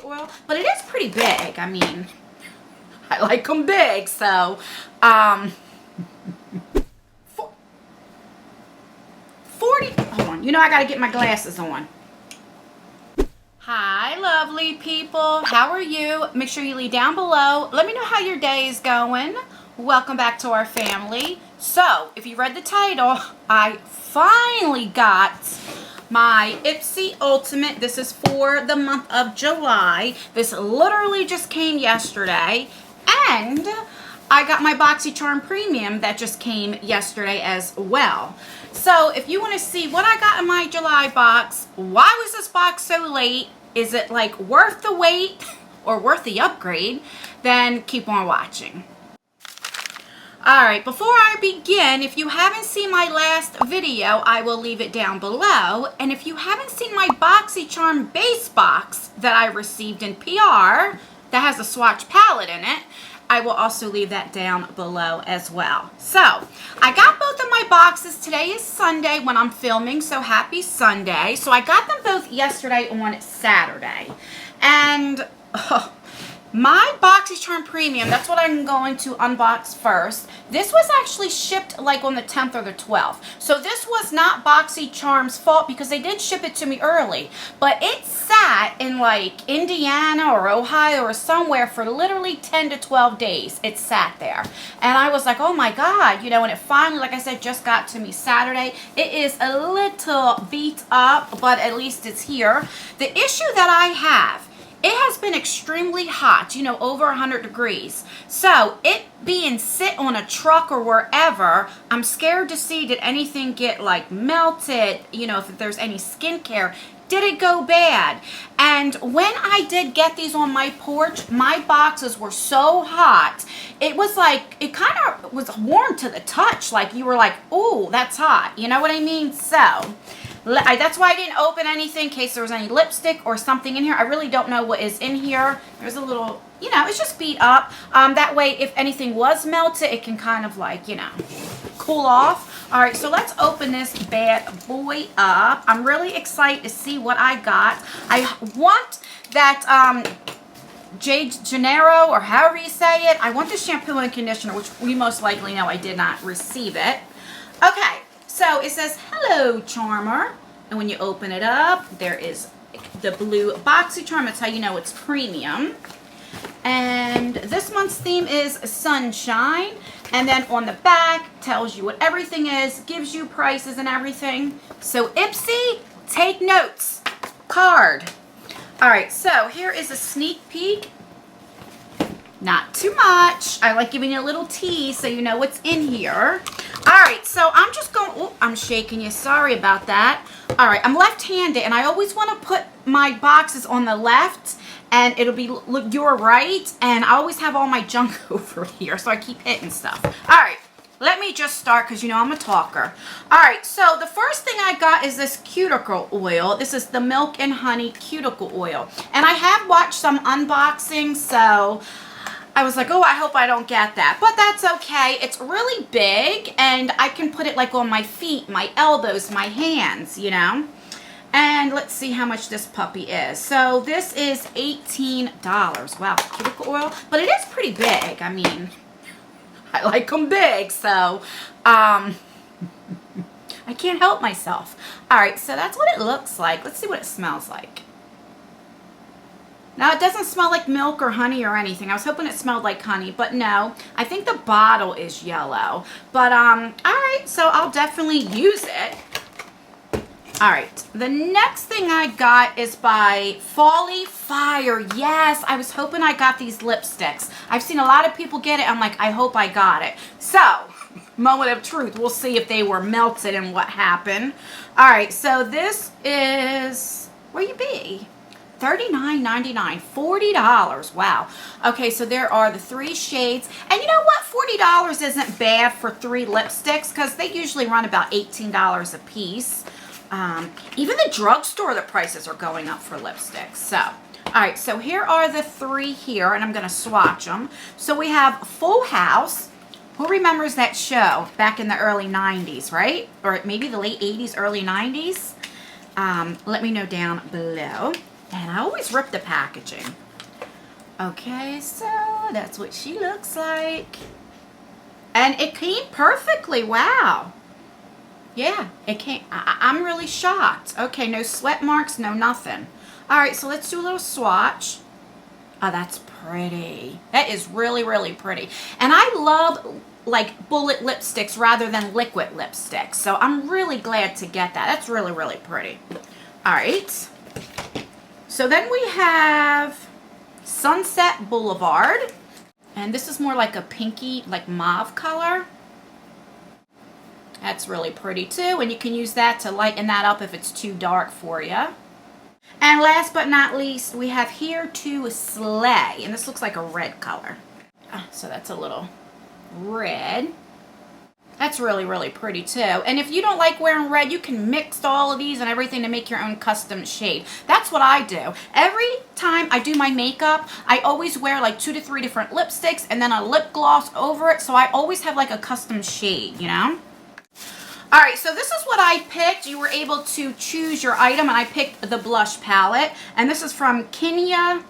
oil, but it is pretty big. I mean, I like them big, so 40, hold on, you know I gotta get my glasses on. Hi, lovely people. How are you? Make sure you leave down below. Let me know how your day is going. Welcome back to our family. So, if you read the title, I finally got my Ipsy Ultimate. This is for the month of July. This literally just came yesterday. And I got my Boxycharm Premium that just came yesterday as well. So if you want to see what I got in my July box, why was this box so late? Is it like worth the wait or worth the upgrade? Then keep on watching. Alright, before I begin, if you haven't seen my last video, I will leave it down below. And if you haven't seen my Boxycharm base box that I received in PR that has a swatch palette in it, I will also leave that down below as well. So, I got both of my boxes. Today is Sunday when I'm filming, so happy Sunday. So, I got them both yesterday on Saturday. And my Boxycharm Premium, that's what I'm going to unbox first. This was actually shipped like on the 10th or the 12th. So this was not Boxycharm's fault because they did ship it to me early. But it sat in like Indiana or Ohio or somewhere for literally 10 to 12 days. It sat there. And I was like, oh my God, you know, and it finally, like I said, just got to me Saturday. It is a little beat up, but at least it's here. The issue that I have, it has been extremely hot, you know, over 100 degrees. So, it being sit on a truck or wherever, I'm scared to see, did anything get like melted, you know, if there's any skincare. Did it go bad? And when I did get these on my porch, my boxes were so hot. It was like, it kind of was warm to the touch. Like you were like, ooh, that's hot. You know what I mean? So, that's why I didn't open anything in case there was any lipstick or something in here. I really don't know what is in here. There's a little, you know, it's just beat up. That way, if anything was melted, it can kind of like, you know, cool off. All right, so let's open this bad boy up. I'm really excited to see what I got. I want that J. Gennaro, or however you say it. I want the shampoo and conditioner, which we most likely know I did not receive it. Okay. So it says, hello, Charmer. And when you open it up, there is the blue Boxycharm. That's how you know it's premium. And this month's theme is sunshine. And then on the back, tells you what everything is, gives you prices and everything. So Ipsy, take notes. Card. All right, so here is a sneak peek. Not too much. I like giving you a little tease so you know what's in here. All right, so I'm just going, oh, I'm shaking you. Sorry about that. All right, I'm left-handed, and I always want to put my boxes on the left, and it'll be look your right, and I always have all my junk over here, so I keep hitting stuff. All right, let me just start because, you know, I'm a talker. All right, so the first thing I got is this Cuticle oil. This is the Milk and Honey Cuticle oil, and I have watched some unboxings, so I was like, oh, I hope I don't get that. But that's okay. It's really big, and I can put it like on my feet, my elbows, my hands, you know. And let's see how much this puppy is. So this is $18. Wow, cuticle oil. But it is pretty big. I mean, I like them big, so I can't help myself. All right, so that's what it looks like. Let's see what it smells like. Now, it doesn't smell like milk or honey or anything. I was hoping it smelled like honey, but no. I think the bottle is yellow. But, all right, so I'll definitely use it. All right, the next thing I got is by Folly Fire. Yes, I was hoping I got these lipsticks. I've seen a lot of people get it. I'm like, I hope I got it. So, moment of truth. We'll see if they were melted and what happened. All right, so this is, where you be? $39.99, $40. Wow. Okay, so there are the 3 shades. And you know what? $40 isn't bad for 3 lipsticks because they usually run about $18 a piece. Even the drugstore, the prices are going up for lipsticks. So, all right, so here are the 3 here, and I'm going to swatch them. So we have Full House. Who remembers that show back in the early 90s, right? Or maybe the late 80s, early 90s? Let me know down below. And I always rip the packaging. Okay, so that's what she looks like. And it came perfectly. Wow. Yeah, it came. I'm really shocked. Okay, no sweat marks, no nothing. All right, so let's do a little swatch. Oh, that's pretty. That is really, really pretty. And I love like bullet lipsticks rather than liquid lipsticks. So I'm really glad to get that. That's really, really pretty. All right. So then we have Sunset Boulevard. And this is more like a pinky, like mauve color. That's really pretty too. And you can use that to lighten that up if it's too dark for you. And last but not least, we have Here to Slay. And this looks like a red color. So that's a little red. That's really, really pretty too. And if you don't like wearing red, you can mix all of these and everything to make your own custom shade. That's what I do. Every time I do my makeup, I always wear like 2 to 3 different lipsticks and then a lip gloss over it. So I always have like a custom shade, you know? All right, so this is what I picked. You were able to choose your item, and I picked the blush palette. And this is from Kenya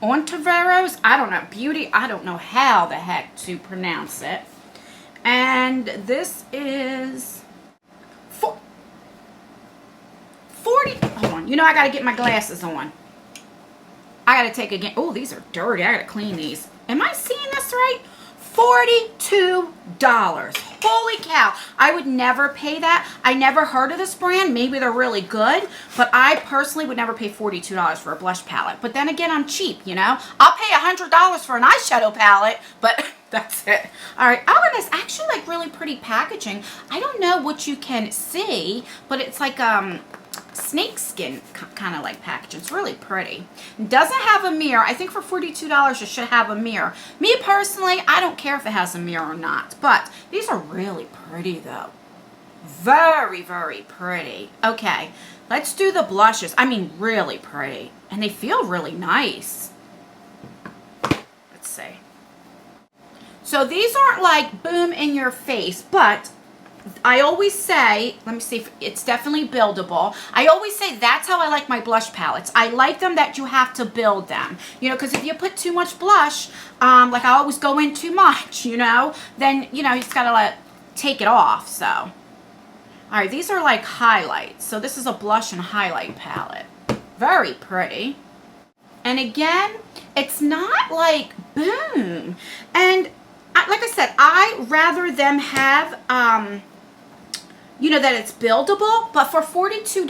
Ontiveros. I don't know, Beauty. I don't know how the heck to pronounce it. And this is 40. Hold on. You know I got to get my glasses on. I got to take again. Oh, these are dirty. I got to clean these. Am I seeing this right? $42. Holy cow. I would never pay that. I never heard of this brand. Maybe they're really good, but I personally would never pay $42 for a blush palette. But then again, I'm cheap, you know. I'll pay $100 for an eyeshadow palette, but that's it. All right. Oh, and it's actually like really pretty packaging. I don't know what you can see, but it's like snake skin kind of like packaging. It's really pretty. It doesn't have a mirror. I think for $42 it should have a mirror. Me personally, I don't care if it has a mirror or not, but these are really pretty though. Very, very pretty. Okay, let's do the blushes. I mean, really pretty. And they feel really nice. Let's see. So these aren't like boom in your face, but I always say, let me see if it's definitely buildable. I always say that's how I like my blush palettes. I like them that you have to build them. You know, because if you put too much blush, like I always go in too much, you know, then, you know, you just got to take it off, so. All right, these are like highlights. So this is a blush and highlight palette. Very pretty. And again, it's not like boom. And like I said, I rather them have, you know, that it's buildable, but for $42,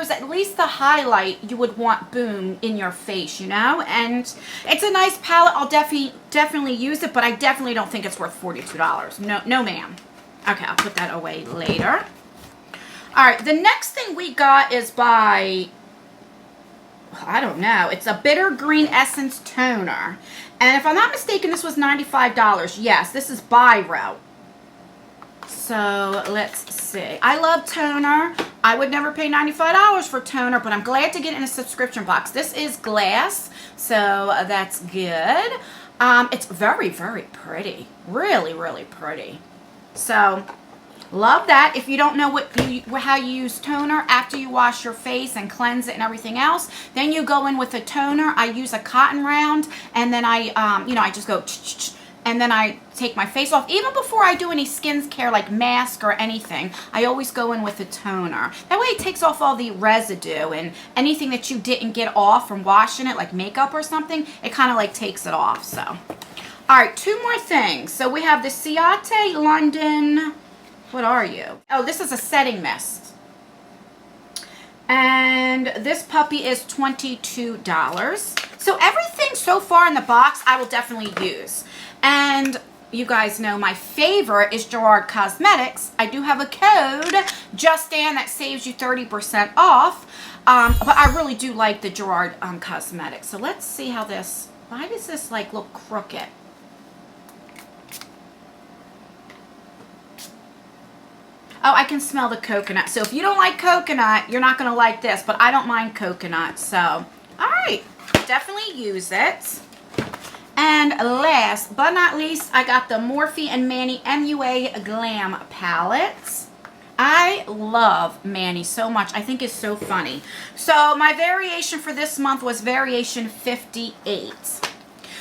at least the highlight, you would want boom in your face, you know? And it's a nice palette. I'll definitely use it, but I definitely don't think it's worth $42. No ma'am. Okay, I'll put that away later. All right, the next thing we got is by, I don't know, it's a Bitter Green Essence Toner. And if I'm not mistaken, this was $95. Yes, this is Biro. So let's see. I love toner. I would never pay $95 for toner, but I'm glad to get it in a subscription box. This is glass, so that's good. It's very, very pretty. Really, really pretty. So love that. If you don't know how you use toner after you wash your face and cleanse it and everything else, then you go in with a toner. I use a cotton round, and then I, you know, I just go and then I take my face off. Even before I do any skin care like mask or anything, I always go in with a toner. That way it takes off all the residue and anything that you didn't get off from washing it, like makeup or something, it kind of like takes it off. So, all right, 2 more things. So we have the Ciate London. What are you? Oh, this is a setting mist. And this puppy is $22. So everything so far in the box, I will definitely use. And you guys know my favorite is Gerard Cosmetics. I do have a code, Justin, that saves you 30% off. But I really do like the Gerard Cosmetics. So let's see how this, why does this like look crooked? Oh, I can smell the coconut. So if you don't like coconut, you're not going to like this. But I don't mind coconut. So, all right. Definitely use it. And last but not least, I got the Morphe and Manny MUA Glam palettes. I love Manny so much. I think it's so funny. So my variation for this month was variation 58.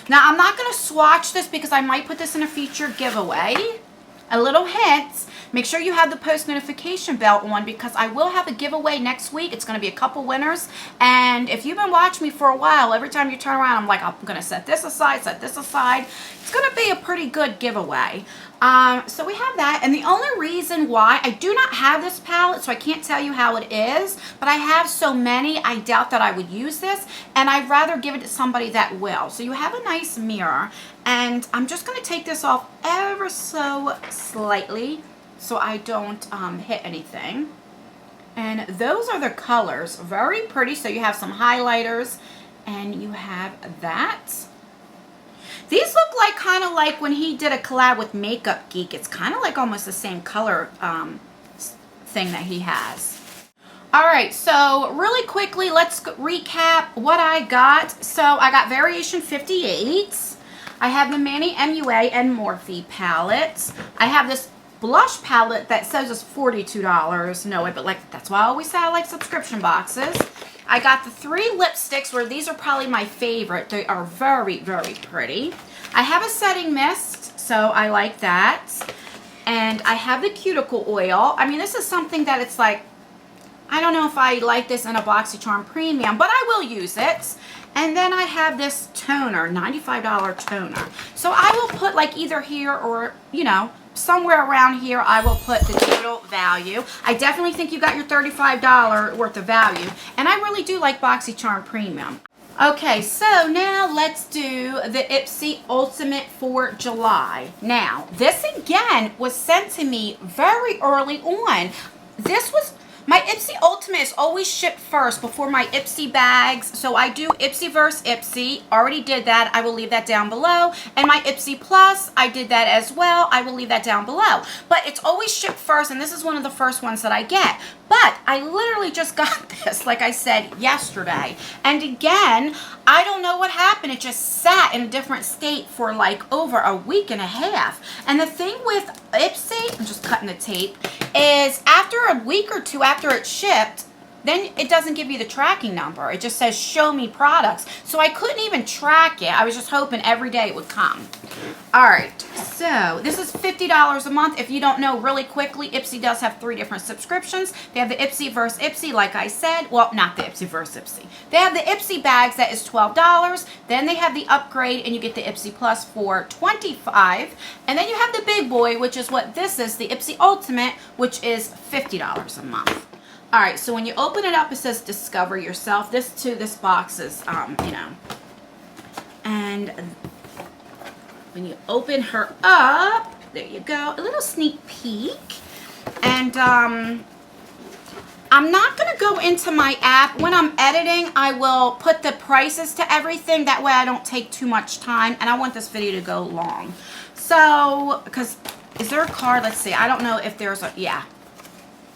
Now, I'm not going to swatch this because I might put this in a future giveaway. A little hint, make sure you have the post notification bell on because I will have a giveaway next week. It's going to be a couple winners. And if you've been watching me for a while, every time you turn around, I'm like, I'm going to set this aside, set this aside. It's going to be a pretty good giveaway. So we have that. And the only reason why I do not have this palette, so I can't tell you how it is, but I have so many, I doubt that I would use this. And I'd rather give it to somebody that will. So you have a nice mirror. And I'm just going to take this off ever so slightly so I don't hit anything. And those are the colors. Very pretty. So you have some highlighters and you have that. These look like kind of like when he did a collab with Makeup Geek. It's kind of like almost the same color thing that he has. All right, so really quickly, let's recap what I got. So I got variation 58. I have the Manny MUA and Morphe palettes. I have this blush palette that says it's $42. No way, but like that's why I always say I like subscription boxes. I got the 3 lipsticks where these are probably my favorite. They are very, very pretty. I have a setting mist, so I like that. And I have the Cuticle oil. I mean, this is something that it's like, I don't know if I like this in a Boxycharm Premium, but I will use it. And then I have this toner, $95 toner. So I will put like either here or, you know, somewhere around here I will put the total value. I definitely think you got your $35 worth of value. And I really do like Boxycharm Premium. Okay, so now let's do the Ipsy Ultimate for July. Now, this again was sent to me very early on. This was... My Ipsy Ultimate is always shipped first before my Ipsy bags. So I do Ipsy versus Ipsy. Already did that. I will leave that down below. And my Ipsy Plus, I did that as well. I will leave that down below. But it's always shipped first, and this is one of the first ones that I get. But I literally just got this, like I said, yesterday. And again, I don't know what happened. It just sat in a different state for like over a week and a half. And the thing with Ipsy, I'm just cutting the tape, is after a week or two after it's shipped, then it doesn't give you the tracking number. It just says show me products. So I couldn't even track it. I was just hoping every day it would come. All right, so this is $50 a month. If you don't know, really quickly, Ipsy does have 3 different subscriptions. They have the Ipsy vs. Ipsy, like I said. Well, not the Ipsy vs. Ipsy. They have the Ipsy bags that is $12. Then they have the upgrade, and you get the Ipsy Plus for $25. And then you have the big boy, which is what this is, the Ipsy Ultimate, which is $50 a month. All right, so when you open it up, it says Discover Yourself. This box is, you know, and when you open her up, there you go, a little sneak peek. And I'm not going to go into my app. When I'm editing, I will put the prices to everything. That way I don't take too much time, and I want this video to go long. So, because, is there a card? Let's see. I don't know if there's a, yeah.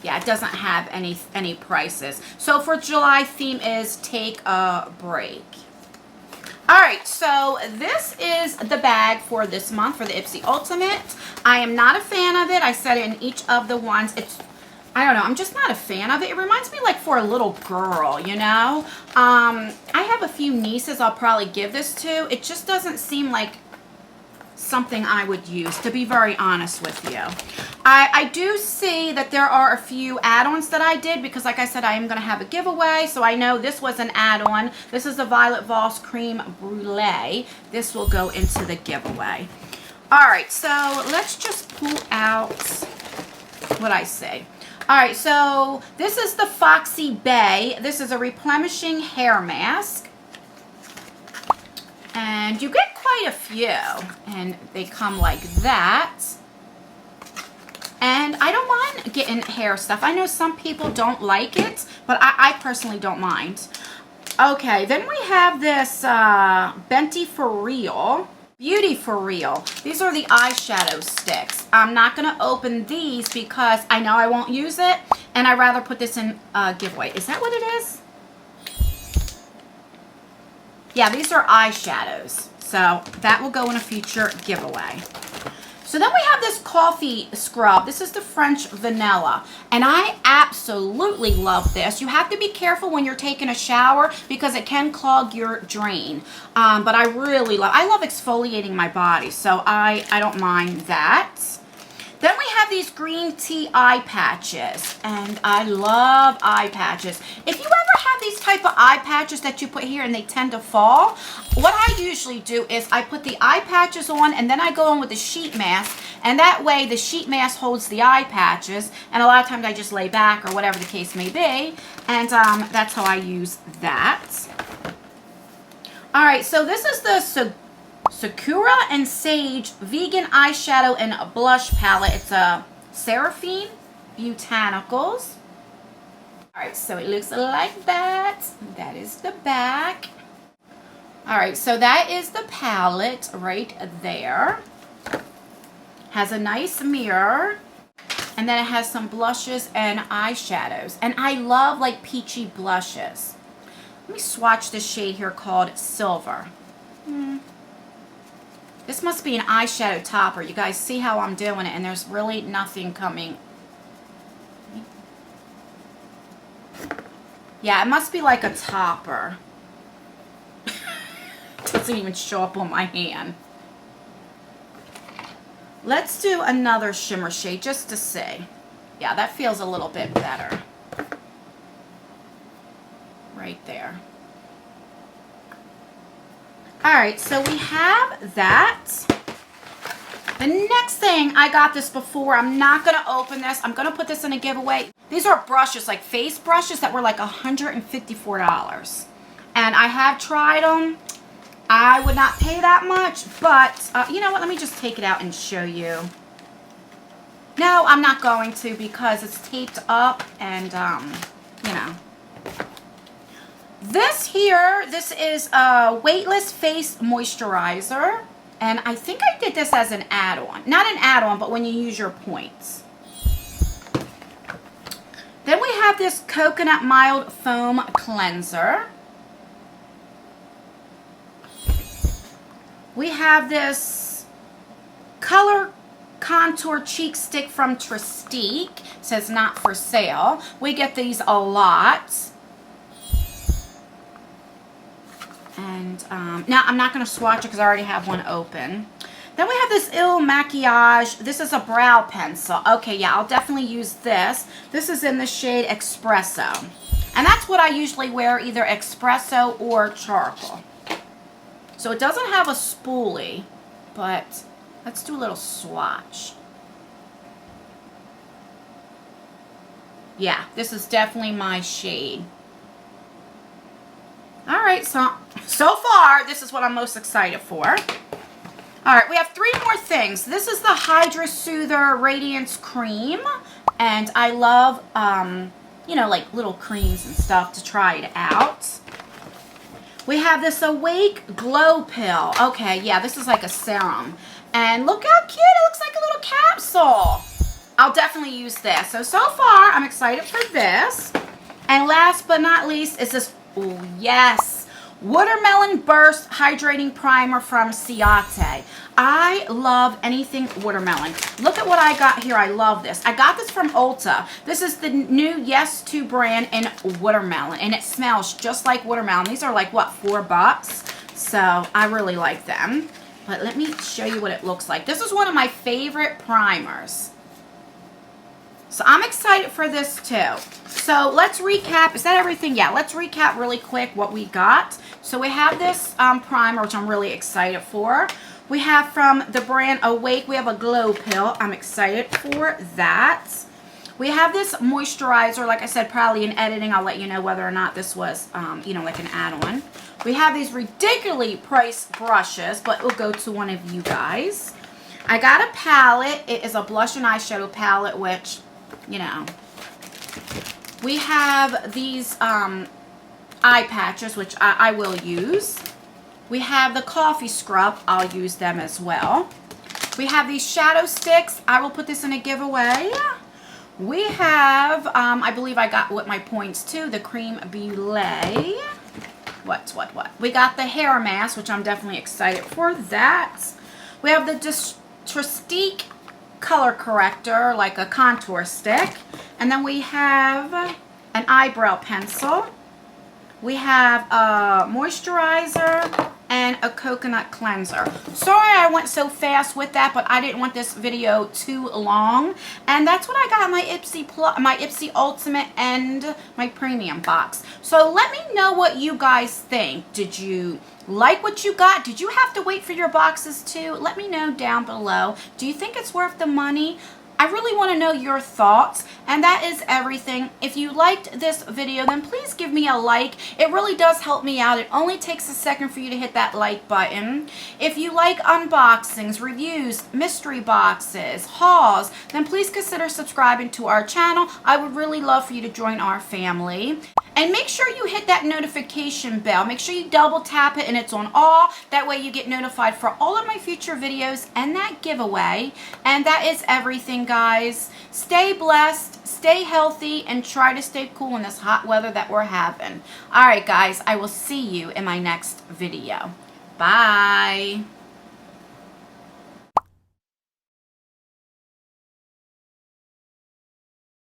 Yeah, it doesn't have any prices. So for July, theme is Take a Break. All right, so this is the bag for this month for the Ipsy Ultimate. I am not a fan of it. I said it in each of the ones. It's, I don't know, I'm just not a fan of it. It reminds me like for a little girl, you know? I have a few nieces I'll probably give this to. It just doesn't seem like something I would use, to be very honest with you. I do see that there are a few add-ons that I did because, like I said, I am going to have a giveaway, so I know this was an add-on. This is the Violet Voss Cream Brulee. This will go into the giveaway. All right, so let's just pull out what I say. All right, so this is the Foxy Bay. This is a replenishing hair mask. And you get quite a few, and they come like that. And I don't mind getting hair stuff. I know some people don't like it, but I personally don't mind. Okay, then we have this Benty For Real, Beauty For Real. These are the eyeshadow sticks. I'm not going to open these because I know I won't use it, and I'd rather put this in a giveaway. Is that what it is? Yeah, these are eyeshadows, so that will go in a future giveaway. So then we have this coffee scrub. This is the French vanilla. And I absolutely love this. You have to be careful when you're taking a shower because it can clog your drain. But I love exfoliating my body. So I don't mind that. Then we have these green tea eye patches, and I love eye patches. If you ever have these type of eye patches that you put here and they tend to fall, what I usually do is I put the eye patches on and then I go in with the sheet mask, and that way the sheet mask holds the eye patches, and a lot of times I just lay back or whatever the case may be, and that's how I use that. All right, so this is the Sakura and Sage Vegan Eyeshadow and Blush Palette. It's a Seraphine Botanicals. Alright, so it looks like that. That is the back. Alright, so that is the palette right there. Has a nice mirror. And then it has some blushes and eyeshadows. And I love like peachy blushes. Let me swatch this shade here called Silver. This must be an eyeshadow topper. You guys see how I'm doing it, and there's really nothing coming. Yeah, it must be like a topper. Doesn't even show up on my hand. Let's do another shimmer shade just to see. Yeah, that feels a little bit better. Right there. Alright, so we have that. The next thing, I got this before. I'm not going to open this. I'm going to put this in a giveaway. These are brushes, like face brushes that were like $154. And I have tried them. I would not pay that much, but you know what? Let me just take it out and show you. No, I'm not going to because it's taped up and, you know. This here, this is a Weightless Face Moisturizer, and I think I did this as an add-on. Not an add-on, but when you use your points. Then we have this Coconut Mild Foam Cleanser. We have this Color Contour Cheek Stick from Tristique. It says not for sale. We get these a lot. And now I'm not going to swatch it because I already have one open. Then we have this Il Maquillage. This is a brow pencil. Okay, yeah, I'll definitely use this. This is in the shade Espresso. And that's what I usually wear, either Espresso or Charcoal. So it doesn't have a spoolie, but let's do a little swatch. Yeah, this is definitely my shade. Alright, so far, this is what I'm most excited for. Alright, we have 3 more things. This is the Hydra Soother Radiance Cream. And I love, you know, like little creams and stuff to try it out. We have this Awake Glow Pill. Okay, yeah, this is like a serum. And look how cute, it looks like a little capsule. I'll definitely use this. So far, I'm excited for this. And last but not least is this, oh yes, Watermelon Burst Hydrating Primer from Ciate. I love anything watermelon. Look at what I got here. I love this. I got this from Ulta. This is the new Yes To brand in watermelon, and it smells just like watermelon. These are like, what, $4? So I really like them. But let me show you what it looks like. This is one of my favorite primers. So I'm excited for this too. So let's recap. Is that everything? Yeah, let's recap really quick what we got. So we have this primer, which I'm really excited for. We have from the brand Awake, we have a glow pill. I'm excited for that. We have this moisturizer. Like I said, probably in editing, I'll let you know whether or not this was, you know, like an add-on. We have these ridiculously priced brushes, but it'll go to one of you guys. I got a palette. It is a blush and eyeshadow palette, which, you know. We have these eye patches, which I will use. We have the coffee scrub. I'll use them as well. We have these shadow sticks. I will put this in a giveaway. We have, I believe I got with my points too, the Cream Brulee. What? We got the hair mask, which I'm definitely excited for that. We have the Tristique color corrector, like a contour stick. And then we have an eyebrow pencil. We have a moisturizer and a coconut cleanser. Sorry I went so fast with that, but I didn't want this video too long. And that's what I got in my Ipsy Ultimate and my Premium box. So let me know what you guys think. Did you like what you got? Did you have to wait for your boxes too? Let me know down below. Do you think it's worth the money? I really want to know your thoughts, and that is everything. If you liked this video, then please give me a like. It really does help me out. It only takes a second for you to hit that like button. If you like unboxings, reviews, mystery boxes, hauls, then please consider subscribing to our channel. I would really love for you to join our family. And make sure you hit that notification bell. Make sure you double tap it and it's on all. That way you get notified for all of my future videos and that giveaway. And that is everything, guys. Stay blessed, stay healthy, and try to stay cool in this hot weather that we're having. All right, guys, I will see you in my next video. Bye.